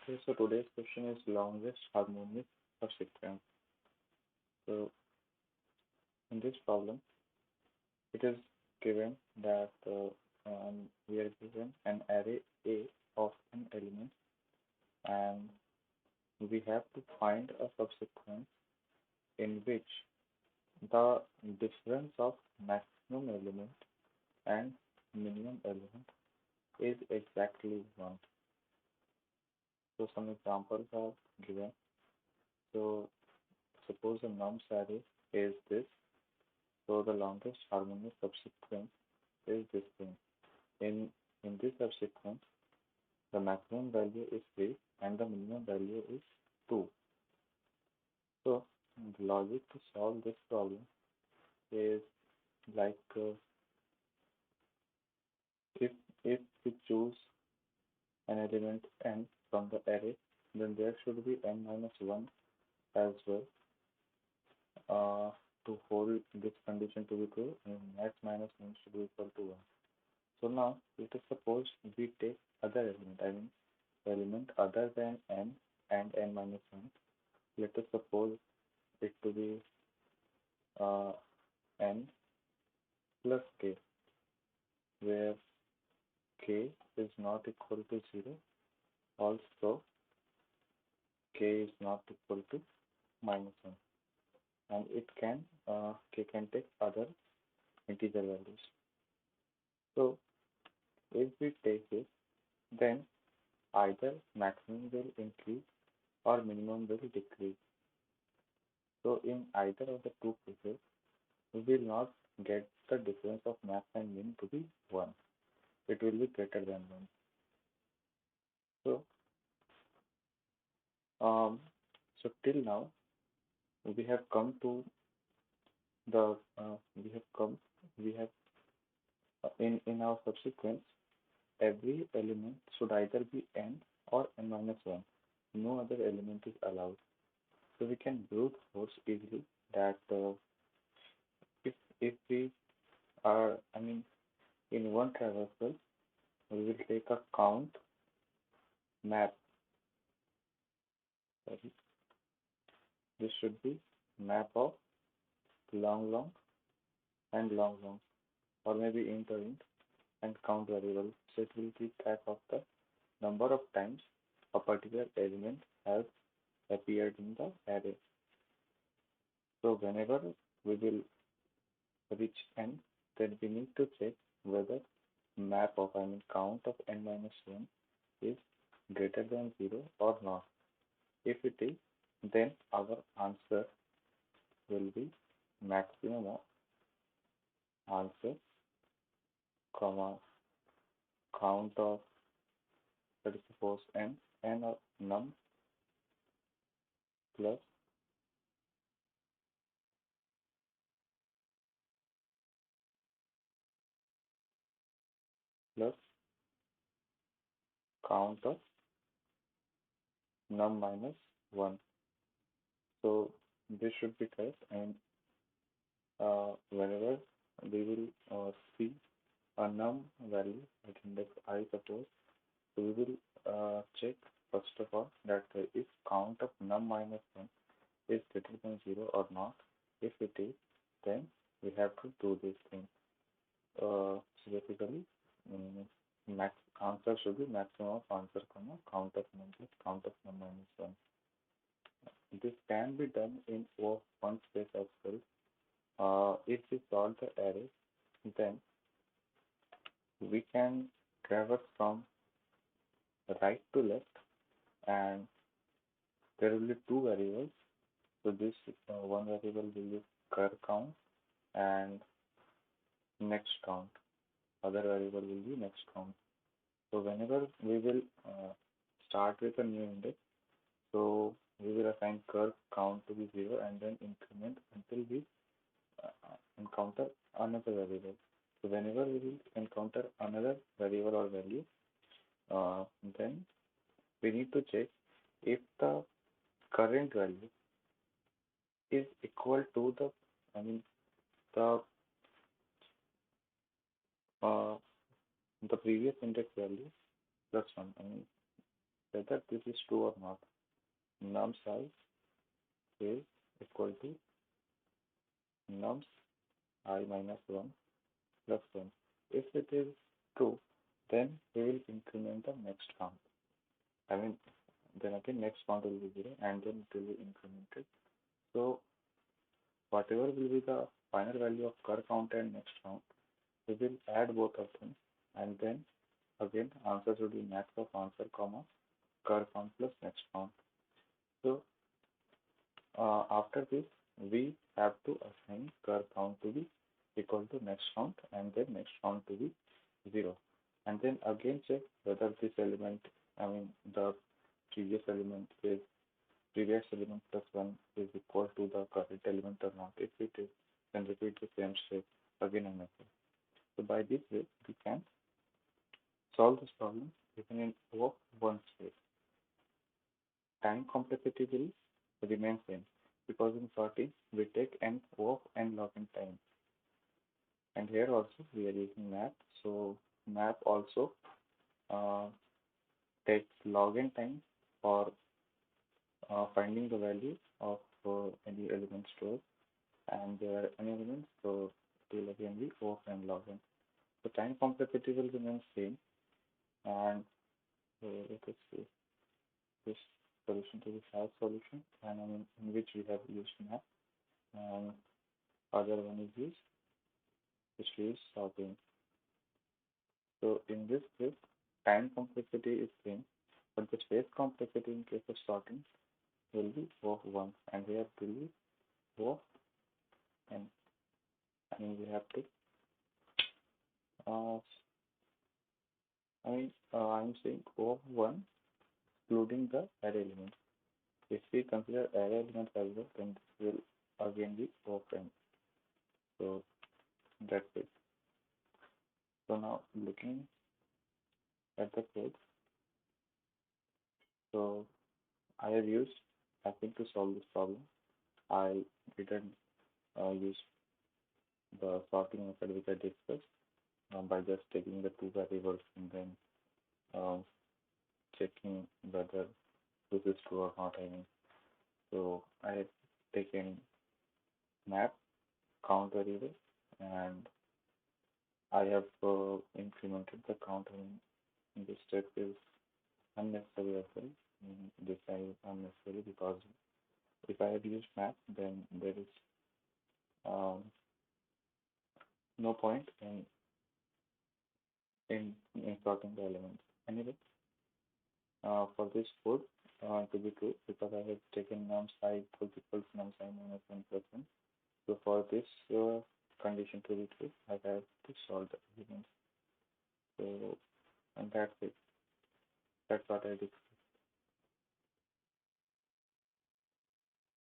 Okay, so today's question is longest harmonious subsequence. So in this problem, it is given that we are given an array A of an element, and we have to find a subsequence in which the difference of maximum element and minimum element is exactly 1. So some examples are given. So suppose a nums array is this. So the longest harmonious subsequence is this thing. In in this subsequence, the maximum value is 3 and the minimum value is 2. So the logic to solve this problem is like if if we choose an element n from the array, then there should be n minus 1 as well uh, to hold this condition to be true, and max minus 1 should be equal to 1. So now let us suppose we take other element, I mean element other than n and n minus 1. Let us suppose it to be uh, n plus k, where k is not equal to 0. Also, k is not equal to minus 1, and k can take other integer values. So if we take it, then either maximum will increase or minimum will decrease. So in either of the two cases, we will not get the difference of max and min to be 1. It will be greater than 1. So, um, so till now, we have come to the, we have, in our subsequence, every element should either be n or n minus 1. No other element is allowed. So we can brute force easily that if we are, I mean, in one traversal, we will take a count map. Sorry, this should be map of long long and long long, or maybe int or int, and count variable. So it will keep track of the number of times a particular element has appeared in the array. So whenever we will reach n, then we need to check whether map of, I mean count of n minus 1 is greater than 0 or not. If it is, then our answer will be maximum of answer, comma, count of, let us suppose n of num plus plus count of num minus 1. So this should be correct, and whenever we will see a num value at index I suppose, so we will check first of all that if count of num minus 1 is greater than 0 or not. If it is, then we have to do this thing. So basically, mm, max answer should be maximum of answer, comma, count of num plus count of num minus 1. This can be done in one space as well. If we solve the array, then we can traverse from right to left, and there will be two variables. So this one variable will be curve count and next count. Other variable will be next count. So whenever we will start with a new index, so we will assign curve count to be 0 and then increment until we encounter another variable. So whenever we will encounter another variable or value, then we need to check if the current value is equal to the, I mean, the uh, the previous index value plus 1. I mean, whether this is true or not. Num size is equal to nums I minus 1 plus 1. If it is true, then we will increment the next count. I mean, then again next count will be 0 and then it will be incremented. So whatever will be the final value of cur count and next count, we will add both of them and then again answer should be max of answer comma cur count plus next count. So after this, we have to assign cur count to be equal to next count and then next count to be 0. And then again check whether this element, I mean the previous element is previous element plus 1 is equal to the current element or not. If it is, then repeat the same step again and again. So by this way, we can solve this problem even in O of one space. Time complexity will remain same because in sorting we take n O of n log n time, and here also we are using map. So map also uh, takes log n time for finding the value of any element stored, and there are any elements, so it will again be O of n log n. So time complexity will remain same, and let us see this solution to this half solution, and in which we have used map, and other one is used which is sorting. So in this case, time complexity is same, but the space complexity in case of sorting will be O of 1, and here will be O of n. And we have to, uh, I'm saying O of 1 including the array elements. If we consider array elements as well, then this will again be O of n. So that's it. So now looking at the code, so I have used mapping to solve this problem. I didn't use the sorting method which I discussed by just taking the two variables and then um, checking whether this is true or not. I mean, so I have taken map count variable and I have incremented the count. I mean, this step is unnecessary as well. This is unnecessary because if I have used map, then there is um, no point in sorting the elements. Anyway, for this code to be true, because I have taken num I equals num I minus 1 plus 1. So for this condition to be true, I have to solve the elements. So and that's it. That's what I did.